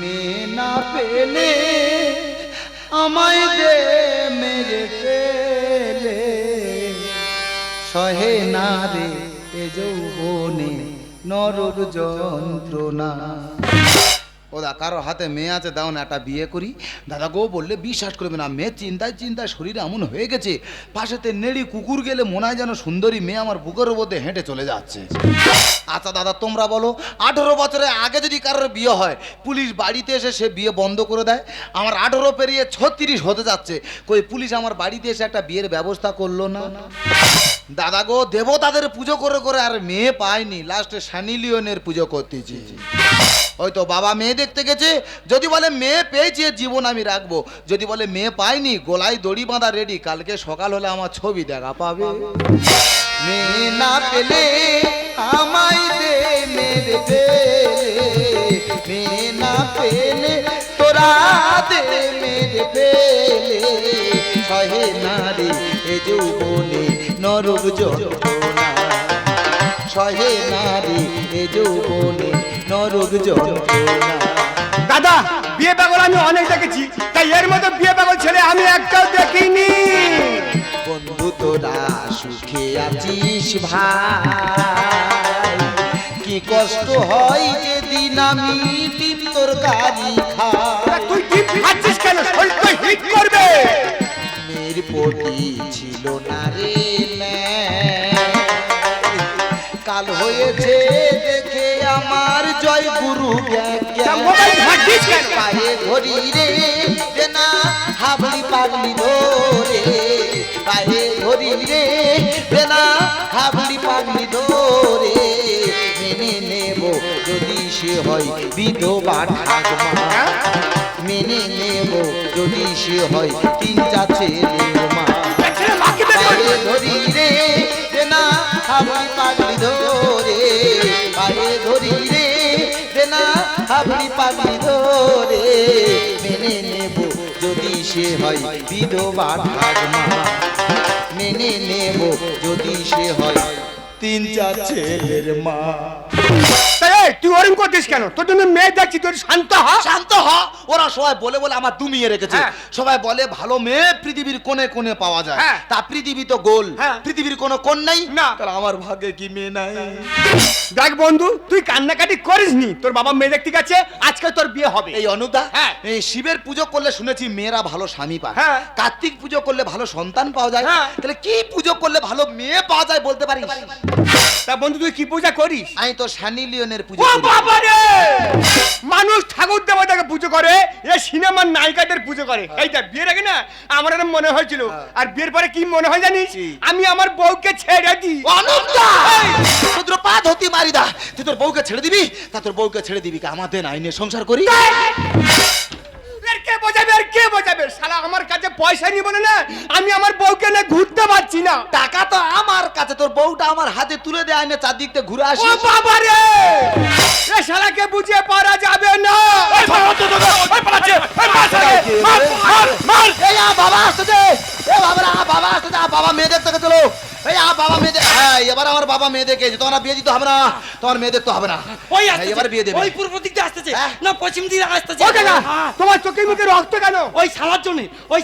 মেয়ে না পেলে আমায় দে মেরে পেলে সহে না রে এ যৌবনে নরক যন্ত্রণা। ওদা কারো হাতে মেয়ে আছে, দাও না একটা বিয়ে করি। দাদা গো বললে বিশ্বাস করবে না, মেয়ে চিন্তায় চিন্তায় শরীরে এমন হয়ে গেছে, পাশেতে নেড়ি কুকুর গেলে মনে হয় যেন সুন্দরী মেয়ে আমার বুকের মধ্যে হেঁটে চলে যাচ্ছে। আচ্ছা দাদা তোমরা বলো, 18 বছরের আগে যদি কারোর বিয়ে হয়, পুলিশ বাড়িতে এসে সে বিয়ে বন্ধ করে দেয়। আমার 18 পেরিয়ে 36 হতে যাচ্ছে, কই পুলিশ আমার বাড়িতে এসে একটা বিয়ের ব্যবস্থা করলো না। দাদা গো দেবতাদের পুজো করে করে আর মেয়ে পাইনি, লাস্টে সানি লিওনের পুজো করতেছি। হয়তো বাবা মেয়ে দেখতে গেছে, যদি বলে মেয়ে পেয়েছি জীবন আমি রাখবো, যদি বলে মেয়ে পাইনি গলায় দড়ি বাঁধা রেডি, কালকে সকাল হলে আমার ছবি দেখা পাবে। মেয়ে না পেলে আমায় দে মেরে পেলে, মেয়ে না পেলে তোরা দে মেরে পেলে সহে না রে এ যৌবনে নরক যন্ত্রণা, সহে না রে এ যৌবনে নরক যন্ত্রণা। দাদা বিয়ে পাগল আমি অনেক দেখেছি, তাই এর মতো বিয়ে পাগল ছেলে আমি একটাও দেখিনি। বন্ধু তোরা সুখে আছিস ভাই, কি কষ্ট হয় যেদিন আমি ডিম তোর গাড়ি খাই। তুই ডিম খাচ্ছিস কেন? শরীর তো হিট করবে। মেয়ের প্রতি ছিল না রে কাল হয়েছে দেখে আমার জয় গুরু পায়ে ধরি রে না হাবলি পাগলি ধরে, পায়ে ধরি রে না হাবলি পাগলি ধরে, মেনে নেব যদি সে হয় বিধবা ঠাকুমা, মেনে নেব যদি সে হয় 3-4 ছেলের মা। পায়ে ধরি রে না হাবলি পাগলি ধরে, পায়ে ধরি রে না হাবলি পাগলি ধরে, মেনে নেব যদি সে হয় বিধবা ঠাকুমা, মেনে নেব যদি সে হয় 3-4 ছেলের মা। তুই ওরম করছিস কেন? তোর জন্য মেয়ে দেখছি, তুই শান্ত হ। শান্ত হ। ওরা সবাই বলে বলে আমার দুমিয়ে রেখেছে। সবাই বলে ভালো মেয়ে পৃথিবীর কোণে কোণে পাওয়া যায়, তা পৃথিবী তো গোল, পৃথিবীর কোনো কোণ নাই, তাহলে আমার ভাগ্যে কি মেয়ে নাই? দেখ বন্ধু তুই কান্নাকাটি করিস নি, তোর বাবা মেয়ে দেখতে গেছে, আজকে তোর বিয়ে হবে। এই অনুদা এই শিবের পুজো করলে শুনেছি মেয়েরা ভালো স্বামী পায়, কার্তিক পুজো করলে ভালো সন্তান পাওয়া যায়, তাহলে কি পুজো করলে ভালো মেয়ে পাওয়া যায় বলতে পারিস? তা বন্ধু তুই কি পূজা করিস? আমি তো সানি লিওনের পুজো ও করি। বাবা রে, মানুষ ঠাকুর দেবতাকে পুজো করে, এ সিনেমার নায়িকাদের পুজো করে। এইটা বিয়ের আগে না আমার এরকম মনে হয়েছিল, আর বিয়ের পরে কি মনে হয় জানিস? আমি আমার বউকে ছেড়ে দিই। অনুদা তোর পা ধরতি মারি দা, তুই তোর বউকে ছেড়ে দিবি, তা তোর বউকে ছেড়ে দিবি কি আমাদের আইনে সংসার করি? কে বোঝাবে আর কে বোঝাবে? শালা আমার কাছে পয়সা নিয়ে বলে না আমি আমার বউকে নিয়ে ঘুরতে পারছি না। টাকা তো আমার কাছে, তোর বউটা আমার হাতে তুলে দে, আইনে চারদিক থেকে ঘুরে আসি। ও বাবা রে, এ শালাকে বুঝিয়ে পারা যাবে না। বাবা আসছে, বাবা আসছে, বাবা মেয়ে দেখতে চলো। বাবা মেয়ে এবার আমার বাবা মেয়ে দেখে তোমার বিয়ে দিতে হবে না, তোমার মেয়ে দেখতে হবে না। ওই এবার বিয়ে দেবে। ওই পূর্ব দিক দিয়ে আসতেছে না পশ্চিম দিকে আসতেছে। তোমার চোখে মুখে রক্ত কেন? ওই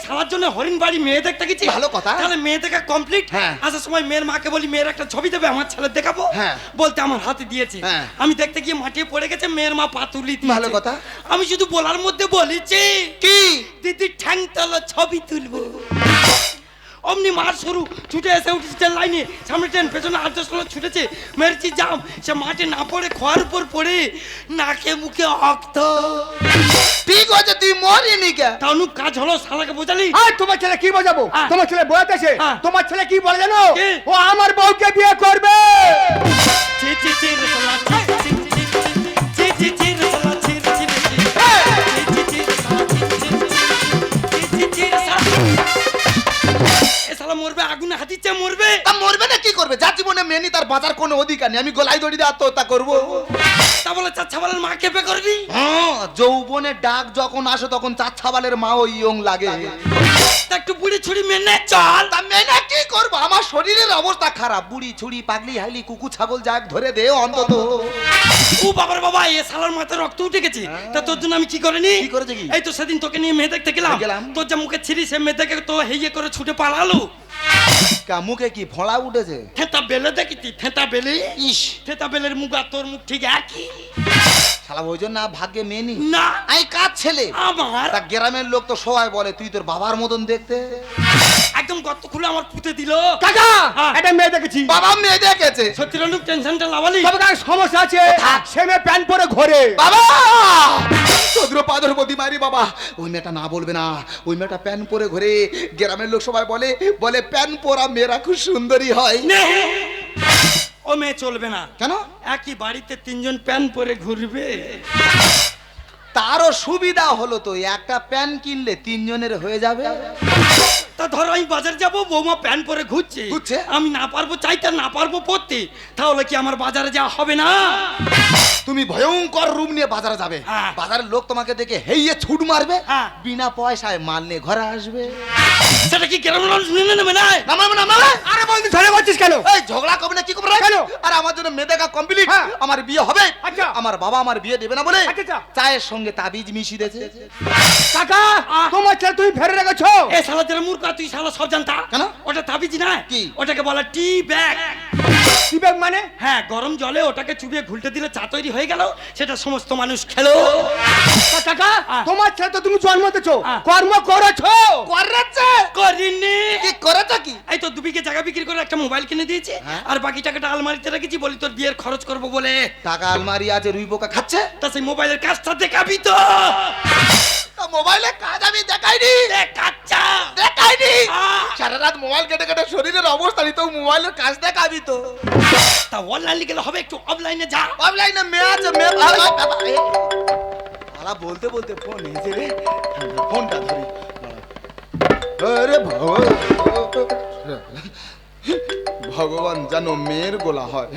শালার জন্য হরিণ বাড়ি মেয়ে দেখতে গেছি। ভালো কথা। তাহলে মেয়ে দেখা কমপ্লিট। আসার সময় মেয়ের মাকে বলি মেয়ের একটা ছবি দেবে, আমার ছেলে দেখাবো। বলতে আমার হাতে দিয়েছে, আমি দেখতে গিয়ে মাটিয়ে পড়ে গেছে, মেয়ের মা পাতুলি দিয়েছে। ভালো কথা। আমি শুধু বলার মধ্যে বলেছি কি দিদি ঠ্যাং তলা ছবি তুলবো। অমনি মার শুরু, ছুটে এসে উঠেছে লাইনে, সামনে ট্রেন, পেছনে 8-10 লোক ছুটেছে, মেরেছি জাম, সে মাঠে না পড়ে খোয়ার উপর পড়ে নাকে মুখে রক্ত। ঠিক আছে তুই মরিনি কে? তাহলে কাজ হলো, শালাকে বোঝালি? তোমার ছেলে কি বোঝাবো? তোমার ছেলে বোঝাতেছে। তোমার ছেলে কি বলে জানো? কি? ও আমার বউকে বিয়ে করবে। চি চি চি রে শালা, চি চি চি চি চি চি রে শালা, চি চি চি চি চি চি রে শালা, চি চি রে শালা। এ শালা মরবে, আগুনে হাতিচ্ছে মরবে। তা মরবে না কি করবে? যার জীবনে মেনি তার বাঁচার কোনো অধিকার নেই, আমি গলায় দড়ি দিয়ে আত্মহত্যা করবো। তা বলে চাচ্ছা বলের মা কেঁপে করবি? হ্যাঁ, যৌবনের ডাক যখন আসে তখন চাচ্ছাবালের মাও ইয়ং লাগে। তা একটু বুড়ি ছুড়ি মেনে চল। তা মেনে কি করবো, আমার শরীরের অবস্থা খারাপ। বুড়ি ছুড়ি পাগলি হাইলি কুকু ছাগল যাক ধরে দে অন্তত। ও বাবার বাবা, এ শালার মাথায় রক্ত উঠে গেছে। তা তোর জন্য আমি কি করিনি? কি করেছে কি? এই তো সেদিন তোকে নিয়ে মেয়ে দেখতে গেলাম। তোর যা মুখে ছিরি সে মেয়ে দেখে তো হেইয়ে করে ছুটে পালালো। মুখে কি ফোঁড়া উঠেছে? থেতা বেলে দেখিতি, থেতা বেলে। ইস, থেতা বেলের মুখ আর তোর মুখ ঠিক একই। শালা ওই জন্য ভাগ্যে মেয়ে নি। না, আমি কাজ ছেলে। আমার তা গ্রামের লোক তো সবাই বলে তুই তোর বাবার মতন দেখতে। একদম গর্ত খুলে আমার পুঁতে দিল। কাকা হ্যাঁ। একটা মেয়ে দেখেছি। বাবা মেয়ে দেখেছে। সত্যি রনুক টেনশনটা লাভালি। তবে কার সমস্যা আছে, সে মেয়ে প্যান্ট পরে ঘোরে। বাবা চন্দ্র পাদর প্রতি মারি বাবা, ওই মেয়েটা না বলবে না। ওই মেয়েটা প্যান্ট পরে ঘোরে। গ্রামের লোক সবাই বলে বলে প্যান্ট পরা মেয়েরা খুব সুন্দরী হয়। নে, ও মেয়ে চলবে না। কেন? একই বাড়িতে তিনজন প্যান পরে ঘুরবে। তারও সুবিধা হলো তো, একটা প্যান্ট কিনলে তিনজনের হয়ে যাবে। তা ধরো আমি বাজার যাব, বৌমা প্যান পরে ঘুরছে, ঘুরছে? আমি না পারবো চাইতে, না পারবো পড়তে, তাহলে কি আমার বাজারে যাওয়া হবে না? তুমি ভয়ঙ্কর রূপ নিয়ে বাজারে যাবে। হ্যাঁ। বাজারের লোক তোমাকে দেখে হেইয়ে ছুট মারবে। হ্যাঁ। বিনা পয়সায় মাল নিয়ে ঘরে আসবে। সেটা কি গ্রামের মানুষ মেনে নেবে না? নামাবে নামাবে। আরে বন্ধু ধরে বলছিস কেন? এই ঝগড়া করবে না কি করবে? কেন? আর আমার জন্য মেয়ে দেখা কমপ্লিট। হ্যাঁ। আমার বিয়ে হবে। আচ্ছা। আমার বাবা আমার বিয়ে দেবে না বলে আচ্ছা। চায়ের সঙ্গে তাবিজ মিশিয়ে দিয়েছে। কাকা তোমার ছেলে তুমি ফেরে রেখেছো। এ শালা তেরা মূর্খ, তুই শালা সব জানতা। কেন? ওটা তাবিজ না, কি? ওটাকে বলে টি ব্যাগ। দিবেক মানে? হ্যাঁ, গরম জলে ওটাকে চুবিয়ে ঘুলটে দিলে চা তৈরি হয়ে গেল, সেটা সমস্ত মানুষ খেলো। তা কাকা হ্যাঁ। তোমার ছেলে তো তুমি জন্ম দিয়েছো, হ্যাঁ। কর্ম করেছো। করেছে করিনি। কি করেছে কি? এই তো 2 বিঘে জায়গা বিক্রি করে একটা মোবাইল কিনে দিয়েছে, হ্যাঁ। আর বাকি টাকাটা আলমারিতে রেখেছি, বলি তোর বিয়ের খরচ করবো বলে। টাকা আলমারি আছে, রুই পোকা খাচ্ছে। তা সেই মোবাইলের কাজটা দেখাবি তো? তা মোবাইলে কাজ আমি দেখাইনি। দেখাচ্ছা। দেখাইনি। আহ। সারা রাত মোবাইল কেটে কেটে শরীরের অবস্থা নিতে মোবাইলের কাজ দেখাবি তো। তা অনলাইনে গেলে হবে, একটু অফলাইনে যা। অনলাইনে মেয়ে আছে, মেয়ে আলা বলতে বলতে ফোন এসে রে, ফোনটা ধরি। আরে ভগবান জানো মেয়ের গোলা হয়,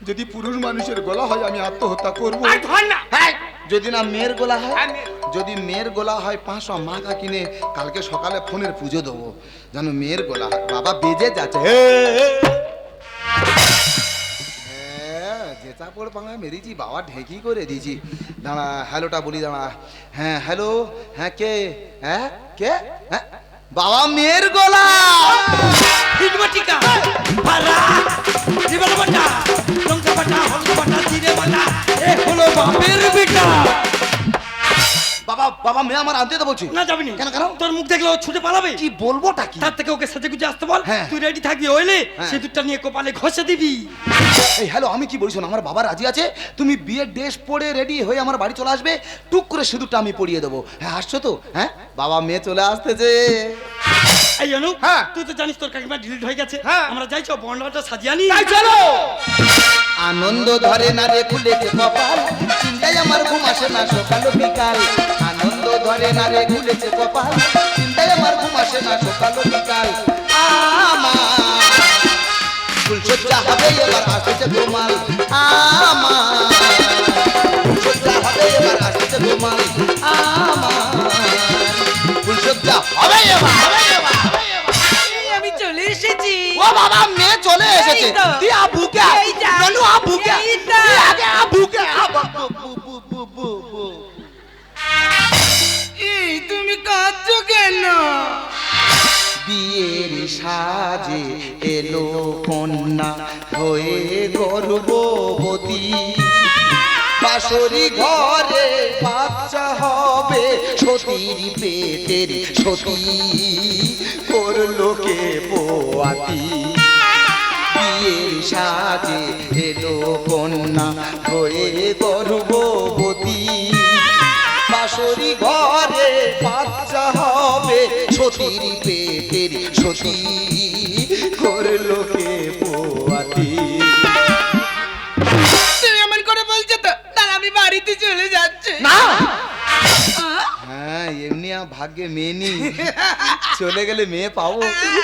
যদি পুরুষ মানুষের গোলা হয় আমি আত্মহত্যা করবো। আর ধর না। যদি না মেয়ের গোলা হয়, হ্যাঁ, মেয়ের। যদি মেয়ের গোলা হয় 500 মাথা কিনে কালকে সকালে ফোনের পুজো দেবো। জানো মেয়ের গোলা হয়। বাবা বেজে যাচ্ছে। যে চাপড় পাঙা মেরেছি বাবা ঢেকি করে দিয়েছি। দাঁড়া হ্যালোটা বলি, দাঁড়া। হ্যাঁ হ্যালো, হ্যাঁ কে? হ্যাঁ কে? হ্যাঁ বাবা মেয়ের গোলা। হিটমাটিকা ভাড়া জীবন বাটা লঙ্কা বাটা হলুদ বাটা জিরে বাটা, এ হলো বাপের বেটা। বাবা বাবা মেয়ে আমার আনতে তো বলছি। না যাবি না। কেন কেন? তোর মুখ দেখলে ও ছুটে পালাবে। কি বলবোটা কি? তার থেকে ওকে সাথে গুজে আসতে বল। হ্যাঁ। তুই রেডি থাকবি, ওইলে হ্যাঁ। সিঁদুরটা নিয়ে কপালে ঘষে দিবি। এই হ্যালো, আমি কি বলছি শোনো, আমার বাবা রাজি আছে। তুমি বিয়ের ড্রেস পরে রেডি হয়ে আমার বাড়ি চলে আসবে, টুক করে সিঁদুরটা আমি পরিয়ে দেবো। হ্যাঁ আসছো তো? হ্যাঁ বাবা মেয়ে চলে আসতেছে। এই জানু, হ্যাঁ। তুই তো জানিস তোর কাকিমা ডিলিট হয়ে গেছে। হ্যাঁ। আমরা যাই চো বন্ডালটা সাজিয়ে আনি। তাই চলো। আনন্দ ধরে না রে খুলেছে কপাল, চিন্তায় আমার ঘুম আসে না সকাল বিকাল। আনন্দ ধরে না রে খুলেছে কপাল, চিন্তায় আমার ঘুম আসে না সকাল বিকাল। আমার ফুলসজ্জা হবে এবার আসছে ঘুমাল। আমার ফুলসজ্জা হবে এবার আসছে ঘুমাল। আমার ফুলসজ্জা হবে এবার, হবে এবার, হবে এবার। আমি চলে এসেছি। ও বাবা মেয়ে চলে এসেছে। এই তো। তুই আবু কে? এই যা। ননু আবু কে? এই তো। তুই আগে আবু কে? এই তুমি কাঁদছো কেন? বিয়ের সাজে এলো কন্যা হয়ে গর্ভবতী, বাসরি ঘরে বাচ্চা হবে সতীর পেটের সতী, করলো কে পোয়াতি। বিয়ের সাজে এলো কন্যা হয়ে গর্ভবতী, বাসরি ঘরে বাচ্চা হবে সতীর পেটের সতী, করলো কে পোয়াতি। তুমি এমন করে বলছো তো, তাহলে আমি বাড়িতে চলে যাচ্ছি। না আহ? হ্যাঁ এমনি ভাগ্যে মেয়ে নি। চলে গেলে মেয়ে পাবো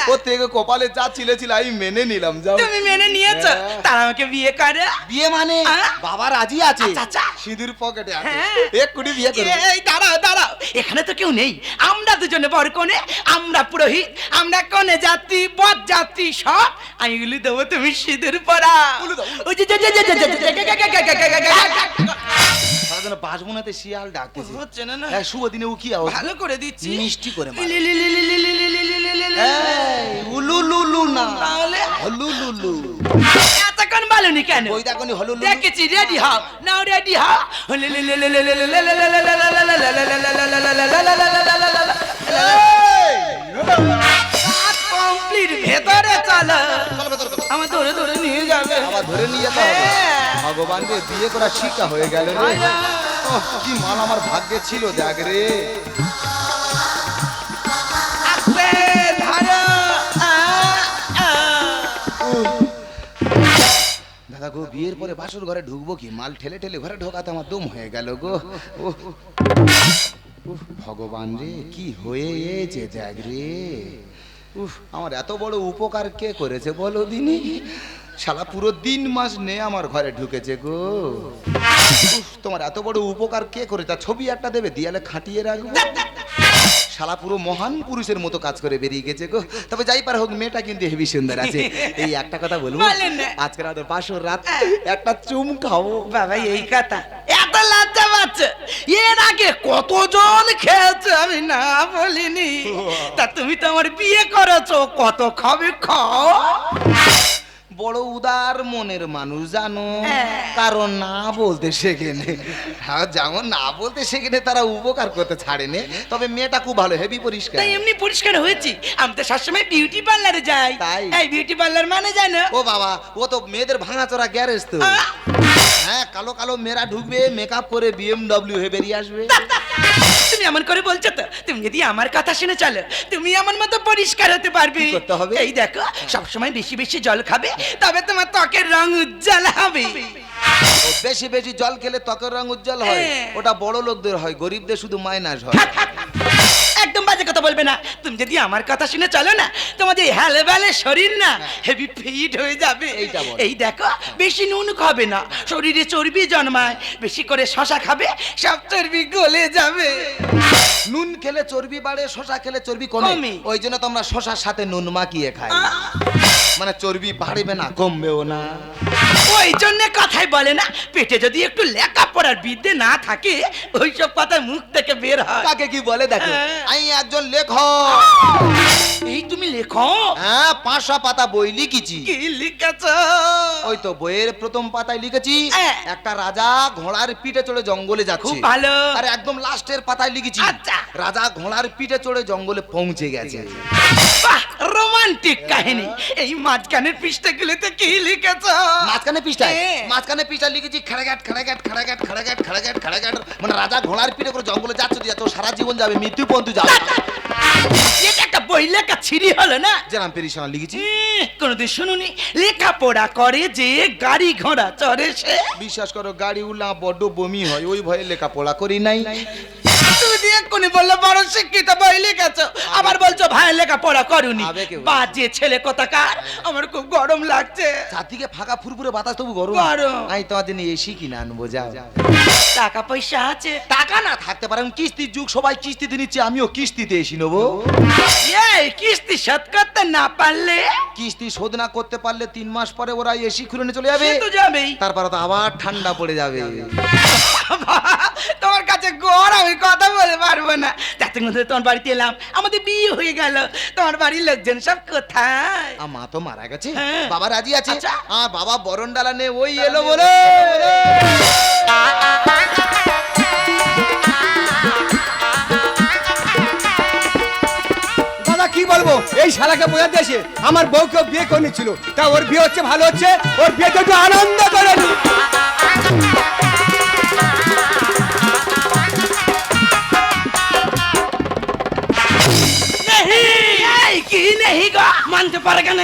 ও থেকে কপালে যা ছিল আমি মেনে নিলাম যাও তুমি মেনে নিয়েছো তারা আমাকে বিয়ে করে বিয়ে মানে হ্যাঁ? বাবা রাজি আছে আচ্ছা, আচ্ছা। সিঁদুর পকেটে আছে হ্যাঁ। এক্ষুনি বিয়ে করবে এই দাঁড়াও দাঁড়াও এখানে তো কেউ নেই আমরা দুজনে বর কনে আমরা পুরোহিত আমরা কনে যাত্রী বর যাত্রী সব আমি গুলি দেবো তুমি সিঁদুর পরা ওই যে সারাদিন বাসবনাতে শিয়াল ডাকতেছে হচ্ছে না না হ্যাঁ, শুভ দিনে উকি আওয়াজ ভালো করে দিচ্ছি মিষ্টি করে মার। লি, লি, লি, লি, লি, লি, লি, লি, লি, লি, লি, লি। এই, উলুলুলু না তাহলে হলুলুলু এতক্ষণ বলনি কেন ওই দেখনি হলুলুলু দেখেছি রেডি হও নাও রেডি হও কমপ্লিট ভেতরে চলো আমার ধরে ধরে নিয়ে যাবে আবার ধরে নিয়ে যেতে হবে ভগবান রে বিয়ে করা শিক্ষা হয়ে গেল রে ওহ, কি মাল আমার ভাগ্যে ছিল দেখ রে আস্তে ধরো দাদা গো বিয়ের পরে বাসুর ঘরে ঢুকবো কি মাল ঠেলে ঠেলে ঘরে ঢোকাতে আমার দম হয়ে গেল গো উহ, উহ, ভগবান রে কি হয়েছে দেখ রে উফ আমার এত বড় উপকার কে করেছে বলো দিনি শালা পুরো দিন মাস নে আমার ঘরে ঢুকেছে গো উফ, তোমার এত বড় উপকার কে করেছে আর ছবি একটা দেবে দিয়ালে খাটিয়ে রাখবো শালা পুরো মহান পুরুষের মতো কাজ করে বেরিয়ে গেছে গো তবে যাই পার হোক মেয়েটা কিন্তু হেভি সুন্দর আছে এই একটা কথা বলবো বলেন না। আজকে রাতে বাসর রাত একটা চুম খাবো বাবা এই কথা এত লজ্জা পাচ্ছে এর আগে কতজন খেয়েছে আমি না বলিনি তা তুমি তো আমার বিয়ে করেছো কত খাবে খাও বড় উদার মনের মানুষ জানো হ্যাঁ। কারণ না বলতে শেখেনে হ্যাঁ যেমন না বলতে শেখেনে তারা উপকার করতে ছাড়েনে তবে মেয়েটা খুব ভালো হেভি পরিষ্কার তাই এমনি পরিষ্কার হয়েছি আমি তো সবসময় বিউটি পার্লারে যাই তাই? এই বিউটি পার্লার মানে জানো ও বাবা ও তো মেয়েদের ভাঙাচোরা গ্যারেজ তো আহ! হ্যাঁ কালো কালো মেয়েরা ঢুকবে মেকআপ করে বিএমডব্লিউ হয়ে বেরিয়ে আসবে তুমি এমন করে বলছো তো তুমি যদি আমার কথা শুনে চলো তুমি আমার মতো পরিষ্কার হতে পারবে কি করতে হবে? এই দেখো সবসময় বেশি বেশি জল খাবে তবে তোমার ত্বকের রং উজ্জ্বল হবে ও বেশি বেশি জল খেলে ত্বকের রং উজ্জ্বল হয় হ্যাঁ। ওটা বড় লোকদের হয় গরিবদের শুধু মাইনাস হয় একদম বাজে কথা বলবে না তুমি যদি আমার কথা শুনে চলো না তোমাদের হেলে বেলে শরীর না হেভি ফিট হয়ে যাবে এইটা বলো। এই দেখো বেশি নুন খাবে না শরীরে চর্বি জন্মায় বেশি করে শশা খাবে সব চর্বি গলে যাবে নুন খেলে চর্বি বাড়ে শশা খেলে চর্বি কমে কমে। ওই জন্য তো আমরা শশার সাথে নুন মাখিয়ে খাই মানে চর্বি বাড়বে না কমবেও না ওই জন্য কথাই বলে না পেটে যদি একটু লেখাপড়ার বিদ্যে না থাকে ওইসব কথা মুখ থেকে বের হয় কাকে কি বলে দেখো হ্যাঁ। আমি একজন লেখক এই তুমি লেখো হ্যাঁ 500 পাতা বই লিখেছি কি লিখেছ ওই তো বইয়ের প্রথম পাতায় লিখেছি হ্যাঁ। একটা রাজা ঘোড়ার পিঠে চড়ে জঙ্গলে যাচ্ছে খুব ভালো। আর একদম লাস্টের পাতায় লিখেছি আচ্ছা। রাজা ঘোড়ার পিঠে চড়ে জঙ্গলে পৌঁছে গেছে বাহ রোমান্টিক কাহিনী এই মাঝখানের পৃষ্ঠাগুলোতে কি লিখেছ মাঝখানে পৃষ্ঠায় হ্যাঁ। মাঝখানে পৃষ্ঠায় লিখেছি খাড়াঘাট খাড়াঘাট খাড়াঘাট খাড়াঘাট খাড়াঘাট খাড়াঘাট মানে রাজা ঘোড়ার পিঠে করে জঙ্গলে যাচ্ছে তো সারা জীবন যাবে মৃত্যু পর্যন্ত যাবে এটা একটা বই লেখা ছিরি হলো না যেরাম পেরিসানা লিখেছি কোনদিন শুনুনি লেখাপড়া করে যে গাড়ি ঘোড়া চড়ে সে বিশ্বাস করো গাড়ি উল্লা বড্ড বমি হয় ওই ভয়ে লেখাপড়া করি নাই তুমি দিয়ে কোনি বললো বড় শিক্ষিত বই লিখেছো আবার বলছো ভাই লেখাপড়া করুনি আবেগে বলে। বাজে ছেলে কোথাকার আমার খুব গরম লাগছে চারদিকে ফাঁকা ফুরফুরে বাতাস তবু গরম গরম। আমি তোমার জন্য এসি কিনে আনবো যাও টাকা পয়সা আছে টাকা না থাকতে পারে কিস্তির যুগ সবাই কিস্তিতে নিচ্ছে আমিও কিস্তিতে এসি নেবো এই কিস্তি শোধ করতে না পারলে কিস্তি শোধ না করতে পারলে 3 মাস পরে ওরা এসি খুলে নিয়ে চলে যাবে সে তো যাবেই তারপরে তো আবার ঠান্ডা পড়ে যাবে তোমার কাছে গড় আমি কথা বলে পারবো না যাতে মধ্যে তোমার বাড়িতে এলাম আমাদের বিয়ে হয়ে গেল তোমার বাড়ির লোকজন সব কোথায় মা তো মারা গেছে হ্যাঁ। বাবা রাজি আছে আচ্ছা। বাবা বরণ ডালা নে ওই এলো বলে দাদা কি বলবো এই শালাকে বোঝাতে এসে আমার বউকেও বিয়ে করে নিচ্ছিল তা ওর বিয়ে হচ্ছে ভালো হচ্ছে ওর বিয়েতে একটু আনন্দ করে নি नहीं এই কি নেই গো মানতে পারে কেন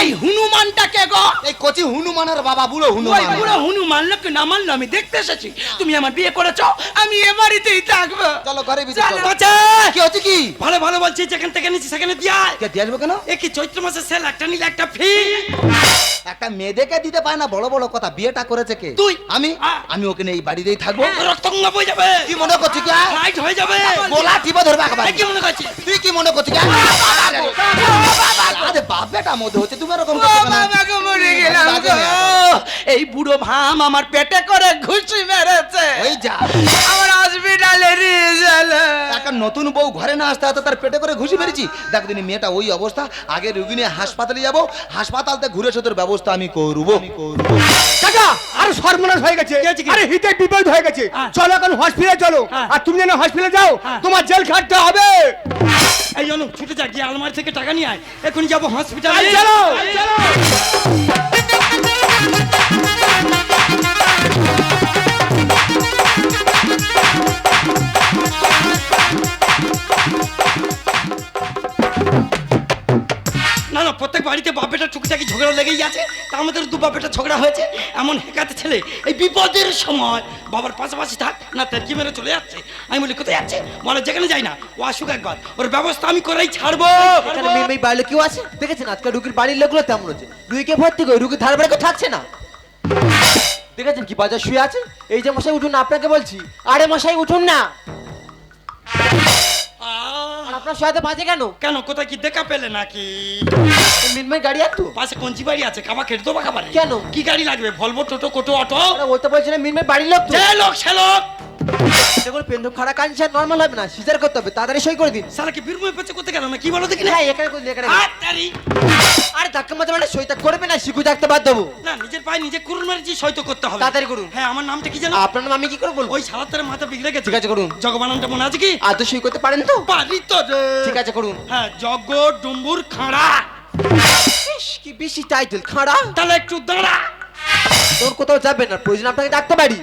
এই হনুমানটা কে গো? এই কচি হনুমানের বাবা, বুড়ো ওই হনুমান। বুড়ো হনুমান লোককে না মানলো আমি দেখতে এসেছি। তুমি আমার বিয়ে করেছো, আমি এ বাড়িতেই থাকবো। চলো ঘরে ভিতরে চলো। বাঁচা কি হচ্ছে কি? ভালো ভালো বলছি, যেখান থেকে নিচ্ছি সেখানে দিয়ে আয়। কে দিয়ে আসবো কেন? এ কি চৈত্র মাসে সেল, একটা নিলে একটা ফ্রি। একটা মেয়েদেরকে দিতে পারে না, বড় বড় কথা। বিয়েটা করেছে কে? তুই। আমি। হ্যাঁ। আমি ওকে নিয়ে এই বাড়িতেই থাকবো। রক্তঙ্গ বই যাবে, কি মনে করছিস কি? লাইট হয়ে যাবে। গোলা টিপে ধরবে একেবারে। এ কি মনে করছিস? তুই কি মনে করছিস কি? আরে বাপ বেটা মধ্যে হচ্ছে, তুমি এরকম ও করছো কেন? বাবা গো, মরে গেলাম বাজে গো। মেয়ে। এই বুড়ো ভাম আমার পেটে করে ঘুষি মেরেছে। ওই যা। আমার হসপিটালে নিয়ে গেল। একটা নতুন বউ ঘরে না আসতে হয়তো তার পেটে করে ঘুষি মেরেছি। দেখ দিন মেয়েটা ওই অবস্থা, আগে রুগী নিয়ে হাসপাতালে যাবো, হাসপাতালতে ঘুরে সোদের ব্যবস্থা আমি করবো। কাকা আর সর্বনাশ হয়ে গেছে। কি হয়েছে কি? আরে হিতে বিপদ হয়ে গেছে। হ্যাঁ। চলো এখন হসপিটালে চলো। হ্যাঁ। আর তুমি যেন হসপিটালে যাও, হ্যাঁ। তোমার জেল খাটতে হবে। এই জন্য ছুটে যা, গিয়ে আলমারি থেকে টাকা নিয়ে আয়, এখন যাবো হসপিটালে। আয় চলো। না না, প্রত্যেক বাড়িতে বাপেটা টুকিটাকি ঝগড়া লেগেই আছে, তার মধ্যে দু বাপেটা ঝগড়া হয়েছে। এমন হেকাতে ছেলে এই বিপদের সময় বাবার পাশাপাশি থাক না, তার কি মেরে চলে যাচ্ছে। আমি বলি কোথায় যাচ্ছে, বলে যেখানে যাই না, ও আসুক একবার, ওর ব্যবস্থা আমি করেই ছাড়বো। এখানে মেয়ে বাড়ির কেউ আছে দেখেছেন? আজকে রুগীর বাড়ির লোকগুলো তেমন হচ্ছে, রুগীকে ভর্তি করে রুগীর ধার বাড়ি কেউ থাকছে না। দেখেছেন কি বাজার শুয়ে আছে? এই যে মশাই উঠুন না, আপনাকে বলছি। আরে মশাই উঠুন না। আর আপনার শোয়াতে বাজে কেন? কেন, কোথায় কি দেখা পেলে নাকি? মিনমাই গাড়ি আর তো পাশে কঞ্চি বাড়ি আছে, খাবার খেতে দেবো খাবার। কেন? কি গাড়ি লাগবে? ভলভো, টোটো, কোটো, অটো? ওটা বলছে না মিনমাই বাড়ির লোক তো। যে লোক সে লোক। দেখুন পেন্ডম খাড়া কাঞ্চার নরমাল হবে না, সিজার করতে হবে, তাড়াতাড়ি সই করে দিন। সালাকে বীরভূমে পেছে করতে গেল না, কি বলো দেখি না? হ্যাঁ এখানে করে দিন, এখানে। আরে আরে ধাক্কা মাঝে মানে সইটা করবে না, শিখু থাকতে বাদ দেবো। না, নিজের পায়ে নিজে কুরুন মারিছি, সই তো করতে হবে। তাড়াতাড়ি করুন। হ্যাঁ, আমার নামটা কি জানো? আপনার নাম আমি কি করে বলবো? ওই শালাতের মাথা বিগড়ে গেছে। ঠিক আছে করুন। জগবানানটা মনে আছে কি? আদৌ সই করতে পারেন তো? পারি তো রে। ঠিক আছে করুন। হ্যাঁ, জগ ডুম্বুর খাড়া। ইস, কি বেশি টাইটেল খাড়া। তাহলে একটু দাঁড়া। তোর কোথাও যাবেন না, প্রয়োজন আপনাকে ডাকতে পারি।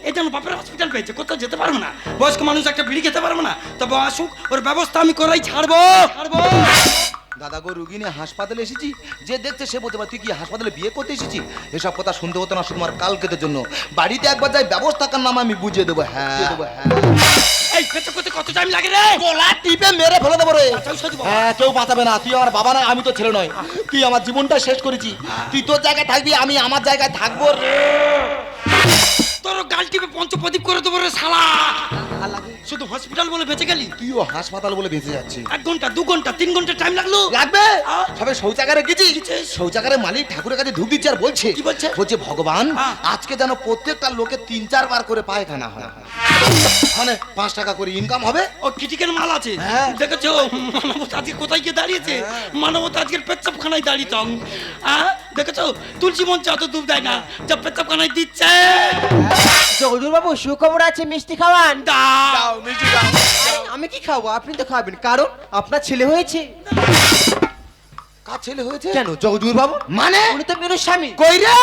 এই জন্য বাপের হসপিটাল পেয়েছে, কোথাও যেতে পারবো না। বয়স্ক মানুষ একটা বিড়ি খেতে পারবো না, তবে আসুক, ওর ব্যবস্থা আমি করাই ছাড়বো। দাদা গো, রুগী নিয়ে হাসপাতালে এসেছি, যে দেখছে সে বলতে পারে তুই কি হাসপাতালে বিয়ে করতে এসেছি? এসব কথা শুনতে হতো না শুধু আমার কালকের জন্য। বাড়িতে একবার যাই, ব্যবস্থা কার নাম আমি বুঝিয়ে দেবো। হ্যাঁ এই পেঁচা করতে কত টাইম লাগে রে? গোলা টিপে মেরে ফেলে দেবো রে। বাঁচাও শুধু বাবা। হ্যাঁ, কেউ বাঁচাবে না। তুই আমার বাবা নয়, আমি তো ছেলে নয়। তুই আমার জীবনটা শেষ করেছি। তুই তোর জায়গায় থাকবি, আমি আমার জায়গায় থাকবো রে। তোর গাল টিপে পঞ্চপ্রদীপ করে দেবো রে শালা। শুধু হসপিটাল বলে বেঁচে গেলি। তুইও হাসপাতাল বলে বেঁচে যাচ্ছি। 1 ঘন্টা 2 ঘন্টা 3 ঘন্টা টাইম লাগলো। লাগবে। আহ। সবে শৌচাগারে গেছি, গেছিস? শৌচাগারে মালিক ঠাকুরের কাছে ধূপ দিচ্ছে আর বলছে কি বলছে? বলছে ভগবান হ্যাঁ। আজকে যেন প্রত্যেকটা লোকে 3-4 বার করে পায়খানা হয়, মানে 5 টাকা করে ইনকাম হবে। ও ক্রিটিক্যাল মাল আছে। হ্যাঁ। দেখেছো মানবতা আজকে কোথায় গিয়ে দাঁড়িয়েছে? মানবতা আজকের পেচ্ছাপখানায় দাঁড়িয়ে। দেখেছো তুলসী মঞ্চে অত দুধ দেয় না, যা পেচ্ছাপখানায় দিচ্ছে। জগদুর বাবু সুখবর আছে, মিষ্টি খাওয়ান। দাও। মিষ্টি দাও। আমি কি খাবো? আপনি তো খাবেন, কারণ আপনার ছেলে হয়েছে। কার ছেলে হয়েছে? কেন জগদুর বাবু? মানে উনি তো মেনুর স্বামী। কই রে?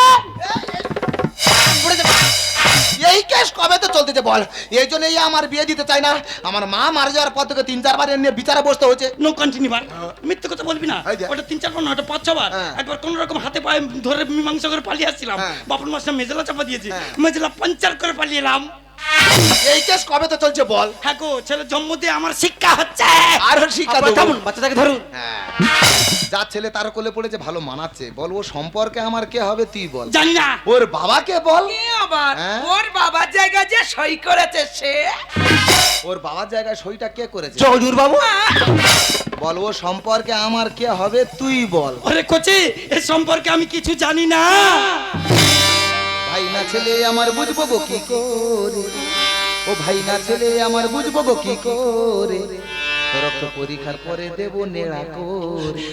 এই কেস কবে তো চলতেছে বল? এই জন্যই আমার বিয়ে দিতে চাই না। আমার মা মারা যাওয়ার পর থেকে 3-4 বার এনে বিচারে বসতে হয়েছে। নো কন্টিনিউ বার। মিথ্যে কথা বলবি না। এই যে। ওটা 3-4 বার না, ওটা 5-6 বার। হ্যাঁ। একবার কোন রকম হাতে পায়ে ধরে মীমাংসা করে পালিয়ে আসছিলাম। হ্যাঁ। বাপন মাস্টার মেজেলা চাপা দিয়েছে, হ্যাঁ। মেজেলা পাঞ্চার করে পালিয়ে এলাম। এই কেস কবে তো চলছে বল? হ্যাঁ গো, ছেলে জন্ম দিয়ে আমার শিক্ষা হচ্ছে। আর শিক্ষা আপনারা দেবো। থামুন, বাচ্চাটাকে ধরুন। হ্যাঁ। যার ছেলে তার কোলে পড়েছে ভালো মানাচ্ছে। বল ও সম্পর্কে আমার কে হবে তুই বল? জানি না। ওর বাবাকে বল। কে আবার? হ্যাঁ? ওর বাবার জায়গায় যে সই করেছে সে। ওর বাবার জায়গায় সইটা কে করেছে? জগদুর বাবু বল ও সম্পর্কে আমার কে হবে তুই বল? ওরে কোচি, এ সম্পর্কে আমি কিছু জানি না। ভাই না ছেলে আমার বুঝবো গো কি করে? ও ভাই না ছেলে আমার বুঝবো গো কি করে? রক্ত পরীক্ষার পরে দেব নেড়া করে।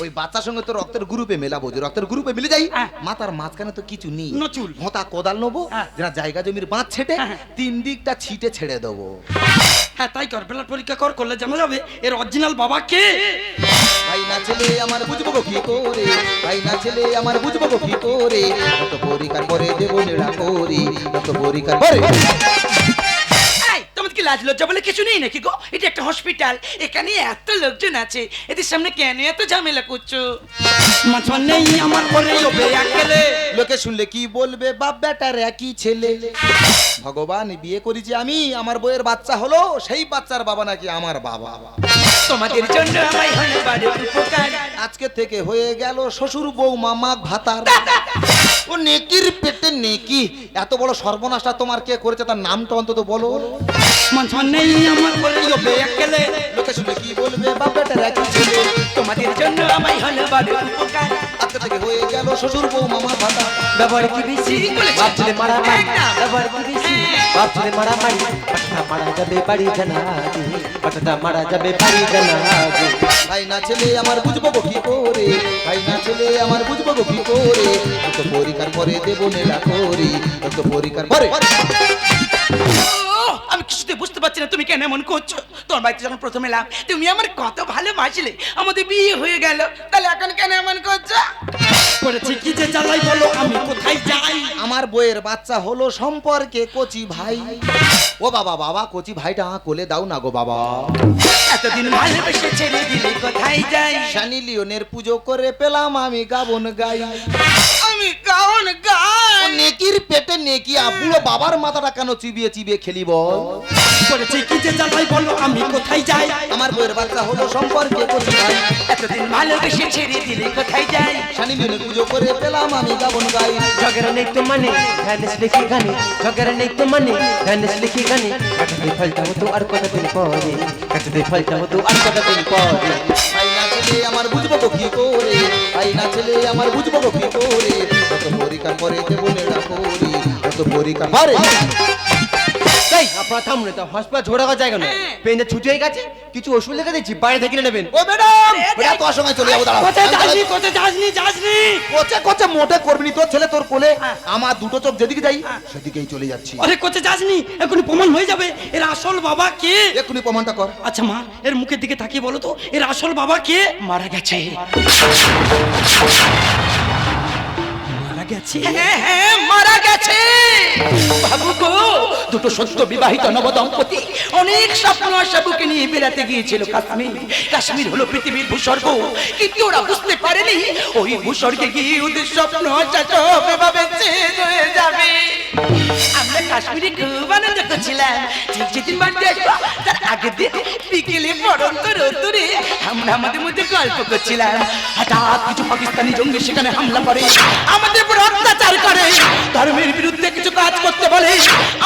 ওই বাচ্চার সঙ্গে তো রক্তের গ্রুপে মেলাবো, যে রক্তের গ্রুপে মিলে যাই। হ্যাঁ। মাথার মাঝখানে তো কিছু নেই, নচুল। ভোঁতা কোদাল নেবো, হ্যাঁ। যেটা জায়গা জমির বাঁধ ছেটে হ্যাঁ। 3 দিকটা ছিটে ছেড়ে দেবো। হ্যাঁ তাই কর, ব্লাড পরীক্ষা কর, করলে জানা যাবে এর অরিজিনাল বাবা কে। ভাই না ছেলে আমার বুঝবো গো কি করে? ভাই না ছেলে আমার বুঝবো গো কি করে? রক্ত পরীক্ষার পরে দেব নেড়া করে, রক্ত পরীক্ষার পরে। এই, তোমার কি লাজ লজ্জা বলে কিছু নেই নাকি গো? এটা একটা হসপিটাল, এখানে এত লোকজন আছে, এদের সামনে কেন এত ঝামেলা করছো? মাঝমান নেই আমার করে লোবে একেলে। লোকে শুনলে কি বলবে, বাপ বেটার একই ছেলে। ভগবান বিয়ে করেছি আমি, আমার বইয়ের বাচ্চা হলো, সেই বাচ্চার বাবা নাকি আমার বাবা। তোমাদের জন্য আমায় হলো বড় উপকার। আজকে থেকে হয়ে গেল শ্বশুর বউ মামা ভাতার। ও নেকির পেটে নেকি, এত বড় সর্বনাশটা তোমার কে করেছে তার নামটা অন্তত বলো। মাঝমান নেই আমার করে লোবে একেলে। লোকে শুনলে কি বলবে, বাপ বেটার একই ছেলে। তোমাদের জন্য আমায় হলো বড় উপকার। আজকে থেকে হয়ে গেল শ্বশুর বউ মামা ভাতার। ব্যবহার কি বেশি ঠিক বলেছিস। বাপ ছেলে মারামারি, একদম। ব্যবহার কি বেশি বাপ ছেলে মারামারি। পাঠাটা মারা যাবে বাড়ি জানাবে, পাঠাটা মারা যাবে বাড়ি জানাবে। ভাই না ছেলে আমার বুঝবো গো কি করে, ভাই না ছেলে আমার বুঝবো গো কি করে। তো পরীক্ষার পরে দেবো নেলা করি, তো পরীক্ষার পরে। আমি কিছুতে বুঝতে পারছি না তুমি কেন এমন করছো। তোমার বাড়িতে যখন প্রথমে এলাম তুমি আমার কত ভালোবাসলে, আমাদের বিয়ে হয়ে গেল, তাহলে এখন কেন এমন করছো? করেছি কি যে জ্বালাই বলো আমি কোথায় যাই। আমার বইয়ের বাচ্চা হলো সম্পর্কে কচি ভাই। ও বাবা বাবা, কচি ভাইটা কোলে দাও না গো বাবা। এতদিন ভালোবেসে ছেড়ে দিলে কোথায় যাই? শানি লিওনের পুজো করে পেলাম আমি গাবন গাই। আমি গাউন ও গাই। নেকির পেটে নেকি, বুড়ো বাবার মাথাটা কেন চিবিয়ে চিবিয়ে খেলি বল। করেছি কি যে জ্বালাই বলো আমি কোথায় যাই। আমার বইয়ের বাচ্চা হলো সম্পর্কে কচি ভাই। এতদিন ভালোবেসে ছেড়ে দিলে কোথায় যাই? শানি লিওনের পুজো করে পেলাম আমি গাবন গাই। ঝগড়া নেই তো মানে ধ্যানেশ লিখি গানে, ঝগড়া নেই তো মানে ধ্যানেশ লিখি গানে। কাটাতে ফলটা হতো আর কতদিন পরে, কাটাতে ফলটা হতো আর কতদিন পরে। ভাই না ছেলে আমার বুঝবো গো কি করে, ভাই না ছেলে আমার বুঝবো গো কি করে। কত পরীক্ষার পরে দেবো নেলা করি, কত পরীক্ষার পরে। এই আপনারা থামুন, তো হসপিটাল ঝোড়া করার জায়গা নয়। পেনটা ছুটি হয়ে গেছে, কিছু ওষুধ লিখে দিচ্ছি, বাইরে থেকে কিনে নেবেন। ও ম্যাডাম, ওটা তো সময় চলে যাবো, দাঁড়াও। কোথায় যাসনি কোথায় যাসনি যাসনি। কোচে কোচে মোটে করবি নি, তোর ছেলে তোর কোলে। আমার দুটো চোখ যেদিকে যাই সেদিকেই চলে যাচ্ছি। আরে কোথায় যাসনি, এখনই প্রমাণ হয়ে যাবে এর আসল বাবা কে। এক্ষুনি প্রমাণটা কর। আচ্ছা মা, এর মুখের দিকে তাকিয়ে বলো তো এর আসল বাবা কে। মারা গেছে। মারা গেছে। হ্যাঁ হ্যাঁ মারা গেছে। বাবু গো, দুটো সত্য বিবাহিত নব দম্পতি অনেক স্বপ্ন আশা বুকে নিয়ে বেড়াতে গিয়েছিল কাশ্মীর। কাশ্মীর হলো পৃথিবীর ভূস্বর্গ, কিন্তু ওরা বুঝতে পারেনি ওই ভূস্বর্গে গিয়ে ওদের স্বপ্ন আশা সব এভাবে শেষ হয়ে যাবে। আমরা কাশ্মীরে খুব আনন্দ করছিলাম, ঠিক যেদিন বাড়িতে আসবো তার আগের দিন বিকেলে পড়ন্ত রোদ্দুরে আমরা আমাদের মধ্যে গল্প করছিলাম। হঠাৎ কিছু পাকিস্তানি জঙ্গি সেখানে হামলা করে, আমাদের উপর অত্যাচার করে, ধর্মের বিরুদ্ধে কিছু কাজ করতে বলে।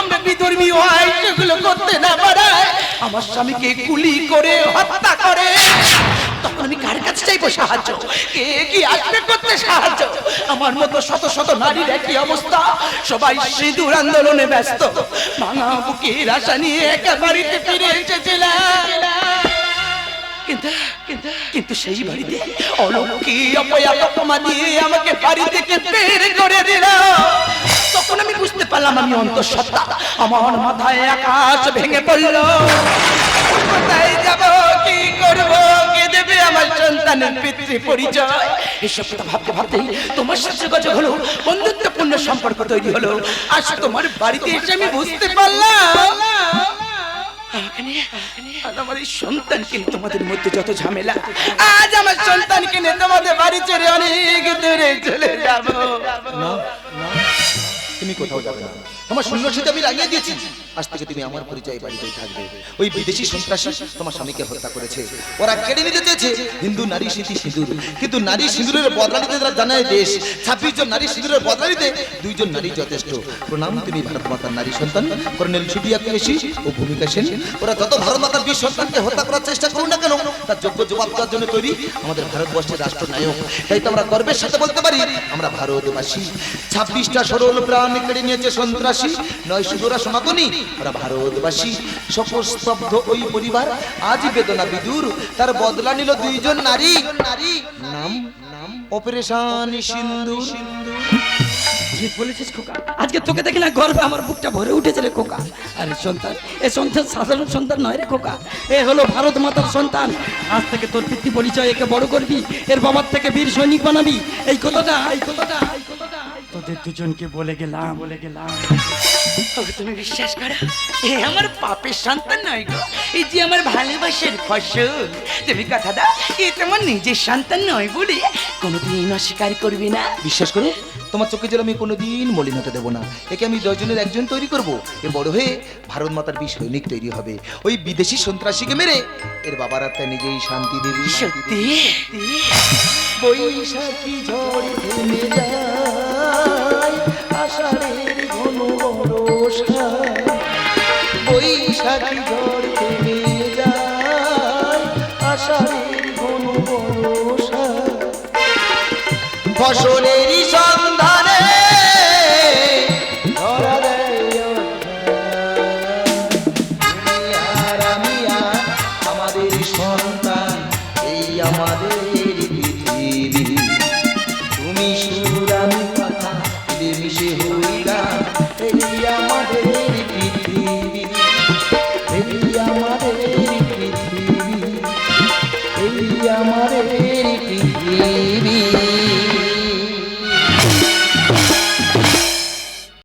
আমরা বিধর্মী হয় সেগুলো করতে না পারায় আমার স্বামীকে গুলি করে হত্যা করে। তখন আমি কার কাছে চাইবো সাহায্য? কে কি আসবে করতে সাহায্য? আমার মতো শত শত নারীর একই অবস্থা, সবাই সিঁদুর আন্দোলনে ব্যস্ত। ভাঙা বুকের আশা নিয়ে একা বাড়িতে ফিরে এসেছিলাম, কিন্তু কিন্তু কিন্তু সেই বাড়িতে অলৌকি অপয়া দিয়ে আমাকে বাড়ি থেকে বের করে দিল। তখন আমি বুঝতে পারলাম আমি অন্তঃসত্ত্বা, আমার মাথায় আকাশ ভেঙে পড়ল। কোথায় যাব, কি করব, কে দেবে আমার সন্তানের পিতৃ পরিচয়? এসব কথা ভাবতে ভাবতে তোমার সাথে যোগাযোগ হলো, বন্ধুত্বপূর্ণ সম্পর্ক তৈরি হলো। আজ তোমার বাড়িতে এসে আমি বুঝতে পারলাম আর আমার এই সন্তানকে নিয়ে তোমাদের মধ্যে যত ঝামেলা, আজ আমার সন্তানকে নিয়ে তোমাদের বাড়ি ছেড়ে অনেক দূরে চলে যাব। তুমি কোথাও যাবে না, তোমার শূন্য সাথে আমি লাগিয়ে দিয়েছি। আজ থেকে তুমি আমার পরিচয় বাড়িতেই থাকবে। ওই বিদেশি সন্ত্রাসী তোমার স্বামীকে হত্যা করেছে, ওরা কেড়ে নিতে চেয়েছে হিন্দু নারী স্মৃতি সিঁদুর, কিন্তু নারী সিঁদুরের বদলা নিতে তারা জানায় দেশ। 26 জন নারী সিঁদুরের বদলা নিতে 2 জন নারী যথেষ্ট। প্রণাম, তুমি ভারত মাতার নারী সন্তান কর্নেল সুবিয়া কুরেশি ও ভূমিকা সেন। ওরা যত ভারত মাতার বীর সন্তানকে হত্যা করার চেষ্টা করুন না কেন, তার যোগ্য জবাব দেওয়ার জন্য তৈরি আমাদের ভারতবর্ষের রাষ্ট্রনায়ক। তাই তো আমরা গর্বের সাথে বলতে পারি আমরা ভারতবাসী। 26টা সরল প্রাণ কেড়ে নিয়েছে সন্ত্রাসী, নয় শুধু ওরা সনাতনী, ওরা ভারতবাসী। সকল স্তব্ধ ওই পরিবার আজ বেদনা বিদুর, তার বদলা নিল 2 জন নারী। নাম নাম অপারেশন সিন্দুর। ঠিক বলেছিস খোকা, আজকে তোকে দেখি না গর্বে আমার বুকটা ভরে উঠেছে রে খোকা। আরে সন্তান, এ সন্তান সাধারণ সন্তান নয় রে খোকা, এ হলো ভারত মাতার সন্তান। আজ থেকে তোর পিতৃ পরিচয় একে বড় করবি, এর বাবার থেকে বীর সৈনিক বানাবি। এই কথাটা তোদের দুজনকে বলে গেলাম ওকে তুমি বিশ্বাস করো এ আমার পাপের সন্তান নয় গো, এই যে আমার ভালোবাসার ফসল। তুমি কথা দাও এ তোমার নিজের সন্তান নয় বলে কোনোদিন অস্বীকার করবে না। বিশ্বাস করো তোমার চোখে জল আমি কোনোদিন মলিন হতে দেবো না। একে আমি 10 জনের একজন তৈরি করব। এ বড় হয়ে ভারত মাতার বীর সৈনিক তৈরি হবে। ওই বিদেশি সন্ত্রাসীকে মেরে এর বাবার আত্মা নিজেই শান্তি দেবে। সত্যি বৈশাখী ঝড় থেমে যায়, আষাঢ়ের ঘন বর্ষা। বৈশাখী ঝড় থেমে যায়, আষাঢ়ের ঘন বর্ষা। ফসলেরই সন্ধানে ধরা দেয় তুমি আর আমি আর আমাদের সন্তান, এই আমাদের পৃথিবী। তুমি সুর আমি কথা মিলেমিশে হইলাম, এই আমাদের পৃথিবী, এই আমাদের পৃথিবী, এই আমাদের পৃথিবী।